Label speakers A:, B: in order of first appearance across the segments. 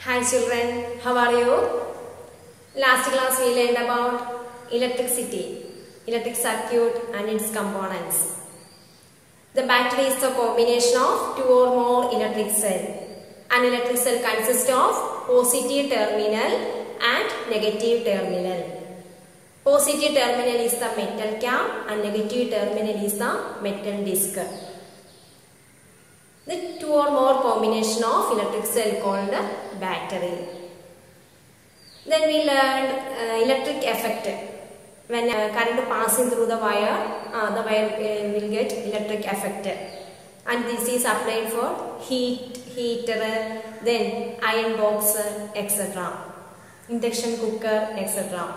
A: Hi children, how are you? Last class we learned about electricity, electric circuit and its components. The battery is the combination of two or more electric cells. An electric cell consists of positive terminal and negative terminal. Positive terminal is the metal cap and negative terminal is the metal disc. The two or more combination of electric cell called battery. Then we learned electric effect. When current passing through the wire will get electric effect. And this is applied for heater, then iron box, etc. Induction cooker, etc.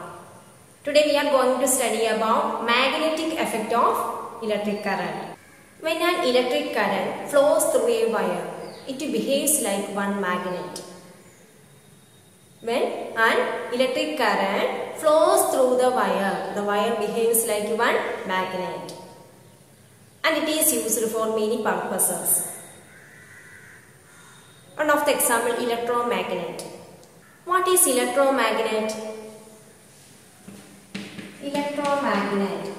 A: Today we are going to study about magnetic effect of electric current. When an electric current flows through a wire, it behaves like one magnet. When an electric current flows through the wire behaves like one magnet. And it is used for many purposes. One of the example, electromagnet. What is electromagnet? Electromagnet.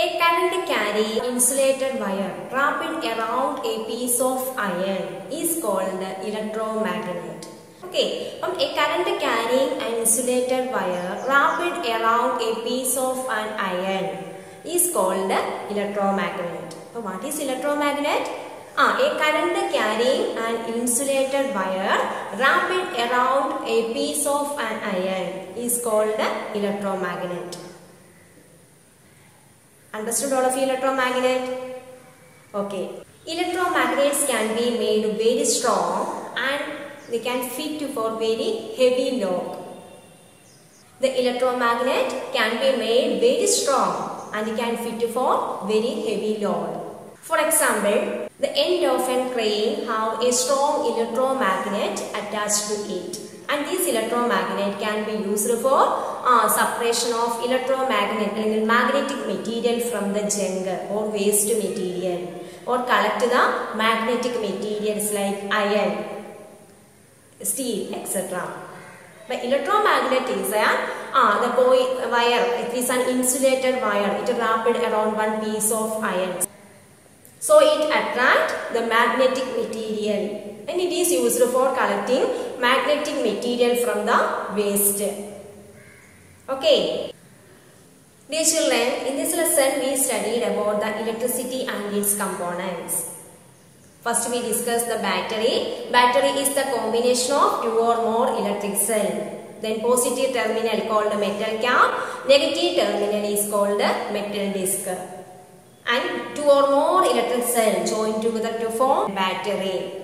A: A current carrying insulated wire wrapped around a piece of iron is called electromagnet. Okay, a current carrying an insulated wire wrapped around a piece of an iron is called electromagnet. So what is electromagnet? A current carrying an insulated wire wrapped around a piece of an iron is called electromagnet. Understood all of you electromagnet? Okay. Electromagnets can be made very strong and they can fit for very heavy load. The electromagnet can be made very strong and it can fit for very heavy load. For example, the end of a crane have a strong electromagnet attached to it. And this electromagnet can be used for separation of magnetic material from the junk or waste material, or collect the magnetic materials like iron, steel, etc. But electromagnet is the wire. It is an insulated wire. It is wrapped around one piece of iron. So it attracts the magnetic material. And it is used for collecting magnetic material from the waste. Okay. Dear children, in this lesson we studied about the electricity and its components. First we discussed the battery. Battery is the combination of two or more electric cells. Then positive terminal called metal cap. Negative terminal is called metal disc. And two or more electric cells joined together to form battery.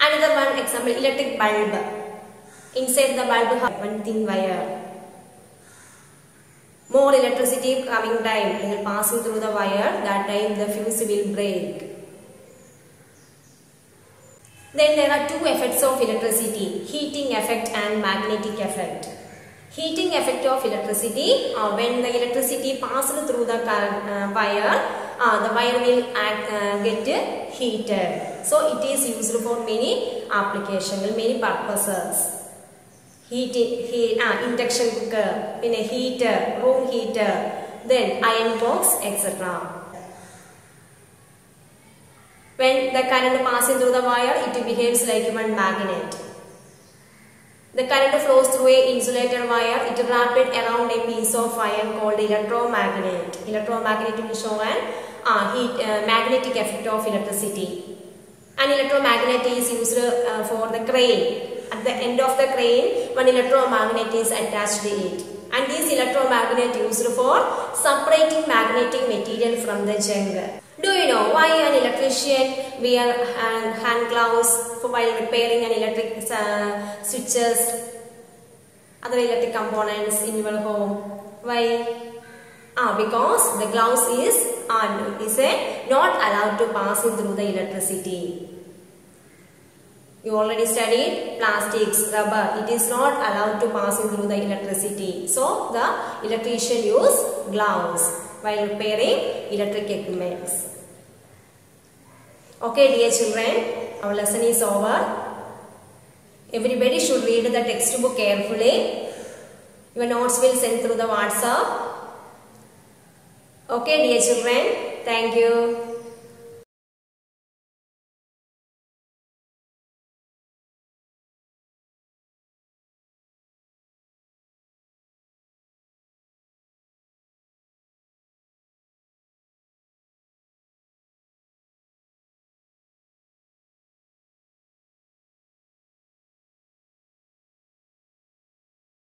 A: Another one example, electric bulb. Inside the bulb have one thin wire. More electricity coming time, it will passing through the wire, that time the fuse will break. Then there are two effects of electricity, heating effect and magnetic effect. Heating effect of electricity, when the electricity passes through the wire will get heated. So it is used for many applications, many purposes. Induction cooker, heater, room heater, then iron box, etc. When the current passes through the wire, it behaves like one magnet. The current flows through an insulated wire. It is wrapped around a piece of iron called electromagnet. Electromagnet will show an magnetic effect of electricity. An electromagnet is used for the crane. At the end of the crane, one electromagnet is attached to it. And this electromagnet is used for separating magnetic material from the junk. Do you know why an electrician wear hand gloves while repairing an electric switches, other electric components in your home? Why? Because the gloves is not allowed to pass through the electricity. You already studied plastics, rubber. It is not allowed to pass through the electricity. So the electrician use gloves while repairing electric equipments. Okay, dear children, our lesson is over. Everybody should read the textbook carefully. Your notes will send through the WhatsApp. Okay, dear children, thank you.